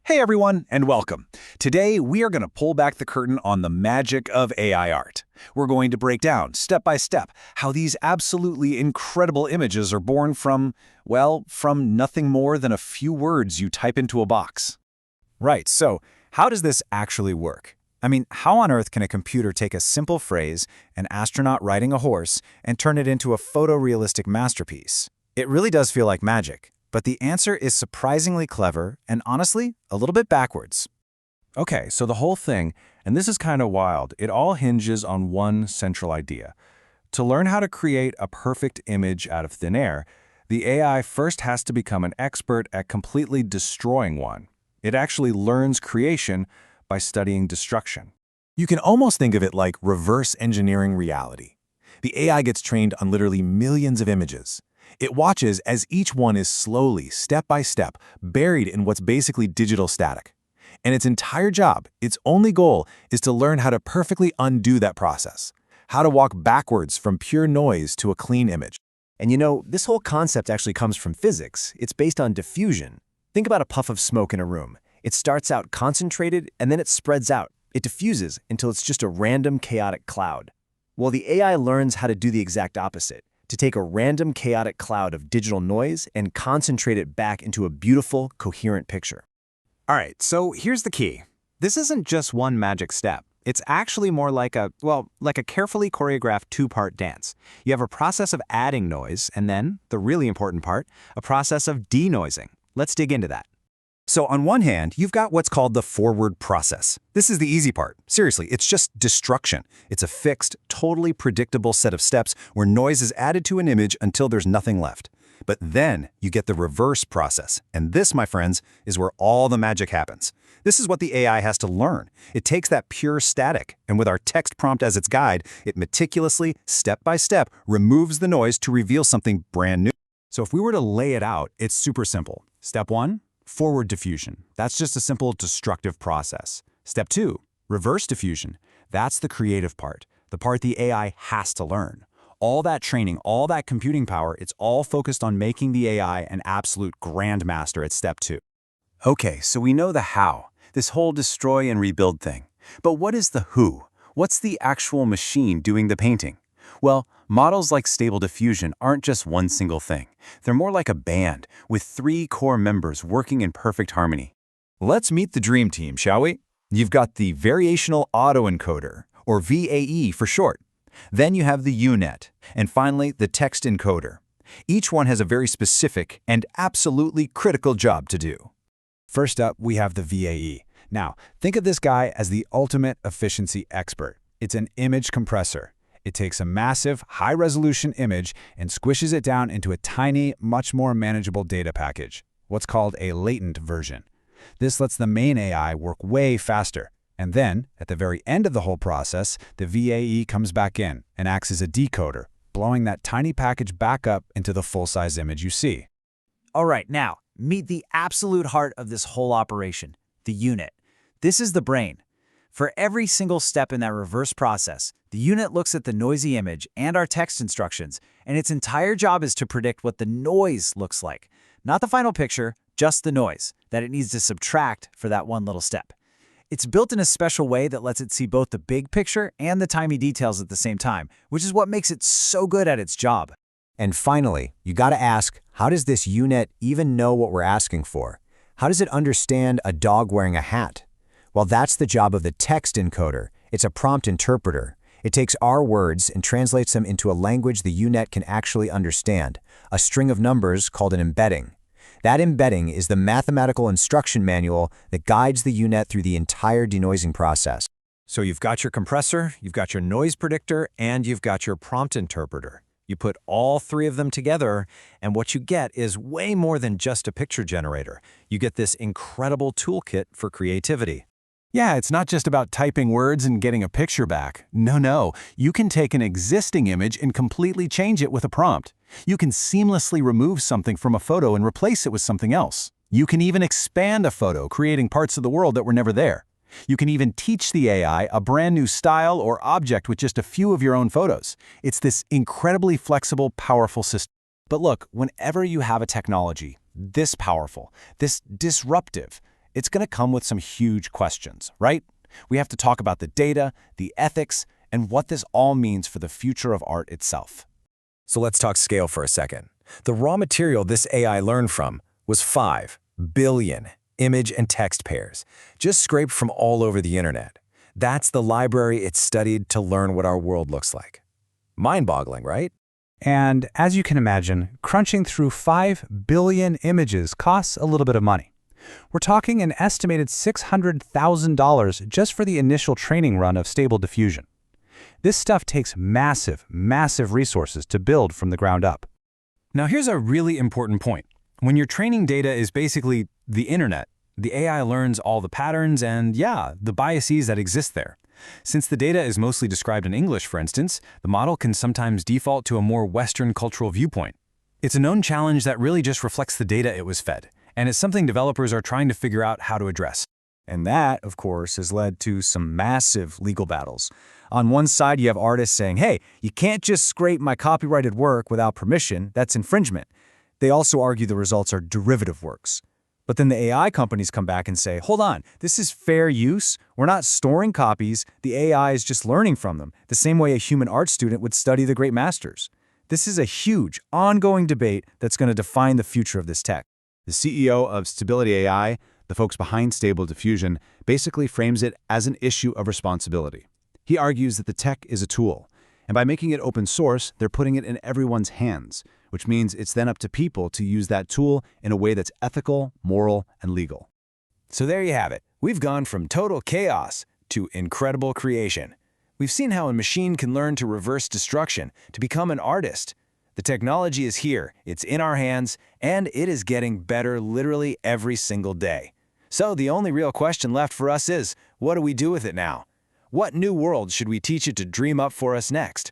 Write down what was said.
Hey everyone, and welcome. Today, we are going to pull back the curtain on the magic of AI art. We're going to break down, step by step, how these absolutely incredible images are born from, well, from nothing more than a few words you type into a box. Right, so how does this actually work? I mean, how on earth can a computer take a simple phrase, an astronaut riding a horse, and turn it into a photorealistic masterpiece? It really does feel like magic. But the answer is surprisingly clever and honestly, a little bit backwards. Okay, so the whole thing, and this is kind of wild, it all hinges on one central idea. To learn how to create a perfect image out of thin air, the AI first has to become an expert at completely destroying one. It actually learns creation by studying destruction. You can almost think of it like reverse engineering reality. The AI gets trained on literally millions of images. It watches as each one is slowly, step by step, buried in what's basically digital static. And its entire job, its only goal, is to learn how to perfectly undo that process, how to walk backwards from pure noise to a clean image. And you know, this whole concept actually comes from physics. It's based on diffusion. Think about a puff of smoke in a room. It starts out concentrated, and then it spreads out. It diffuses until it's just a random chaotic cloud. Well, the AI learns how to do the exact opposite, to take a random chaotic cloud of digital noise and concentrate it back into a beautiful, coherent picture. All right, so here's the key. This isn't just one magic step. It's actually more like a carefully choreographed two-part dance. You have a process of adding noise, and then, the really important part, a process of denoising. Let's dig into that. So on one hand, you've got what's called the forward process. This is the easy part. Seriously, it's just destruction. It's a fixed, totally predictable set of steps where noise is added to an image until there's nothing left. But then you get the reverse process. And this, my friends, is where all the magic happens. This is what the AI has to learn. It takes that pure static, and with our text prompt as its guide, it meticulously, step by step, removes the noise to reveal something brand new. So if we were to lay it out, it's super simple. Step 1. Forward diffusion. That's just a simple destructive process. Step 2, reverse diffusion. That's the creative part, the part the AI has to learn. All that training, all that computing power, it's all focused on making the AI an absolute grandmaster at step 2. Okay, so we know the how, this whole destroy and rebuild thing. But what is the who? What's the actual machine doing the painting? Well, models like Stable Diffusion aren't just one single thing. They're more like a band, with 3 core members working in perfect harmony. Let's meet the dream team, shall we? You've got the Variational Autoencoder, or VAE for short. Then you have the UNET, and finally the Text Encoder. Each one has a very specific and absolutely critical job to do. First up, we have the VAE. Now, think of this guy as the ultimate efficiency expert. It's an image compressor. It takes a massive, high-resolution image and squishes it down into a tiny, much more manageable data package, what's called a latent version. This lets the main AI work way faster. And then, at the very end of the whole process, the VAE comes back in and acts as a decoder, blowing that tiny package back up into the full-size image you see. All right, now, meet the absolute heart of this whole operation, the UNET. This is the brain. For every single step in that reverse process, the UNET looks at the noisy image and our text instructions, and its entire job is to predict what the noise looks like. Not the final picture, just the noise that it needs to subtract for that one little step. It's built in a special way that lets it see both the big picture and the tiny details at the same time, which is what makes it so good at its job. And finally, you gotta ask, how does this UNET even know what we're asking for? How does it understand a dog wearing a hat? Well, that's the job of the text encoder. It's a prompt interpreter. It takes our words and translates them into a language the UNET can actually understand, a string of numbers called an embedding. That embedding is the mathematical instruction manual that guides the UNET through the entire denoising process. So you've got your compressor, you've got your noise predictor, and you've got your prompt interpreter. You put all 3 of them together, and what you get is way more than just a picture generator. You get this incredible toolkit for creativity. Yeah, it's not just about typing words and getting a picture back. No, you can take an existing image and completely change it with a prompt. You can seamlessly remove something from a photo and replace it with something else. You can even expand a photo, creating parts of the world that were never there. You can even teach the AI a brand new style or object with just a few of your own photos. It's this incredibly flexible, powerful system. But look, whenever you have a technology this powerful, this disruptive, it's going to come with some huge questions, right? We have to talk about the data, the ethics, and what this all means for the future of art itself. So let's talk scale for a second. The raw material this AI learned from was 5 billion image and text pairs, just scraped from all over the internet. That's the library it studied to learn what our world looks like. Mind-boggling, right? And as you can imagine, crunching through 5 billion images costs a little bit of money. We're talking an estimated $600,000 just for the initial training run of Stable Diffusion. This stuff takes massive, massive resources to build from the ground up. Now here's a really important point. When your training data is basically the internet, the AI learns all the patterns and, the biases that exist there. Since the data is mostly described in English, for instance, the model can sometimes default to a more Western cultural viewpoint. It's a known challenge that really just reflects the data it was fed, and it's something developers are trying to figure out how to address. And that, of course, has led to some massive legal battles. On one side, you have artists saying, hey, you can't just scrape my copyrighted work without permission, that's infringement. They also argue the results are derivative works. But then the AI companies come back and say, hold on, this is fair use. We're not storing copies. The AI is just learning from them, the same way a human art student would study the great masters. This is a huge, ongoing debate that's going to define the future of this tech. The CEO of Stability AI, the folks behind Stable Diffusion, basically frames it as an issue of responsibility. He argues that the tech is a tool, and by making it open source, they're putting it in everyone's hands, which means it's then up to people to use that tool in a way that's ethical, moral, and legal. So there you have it. We've gone from total chaos to incredible creation. We've seen how a machine can learn to reverse destruction, to become an artist. The technology is here, it's in our hands, and it is getting better literally every single day. So the only real question left for us is, what do we do with it now? What new world should we teach it to dream up for us next?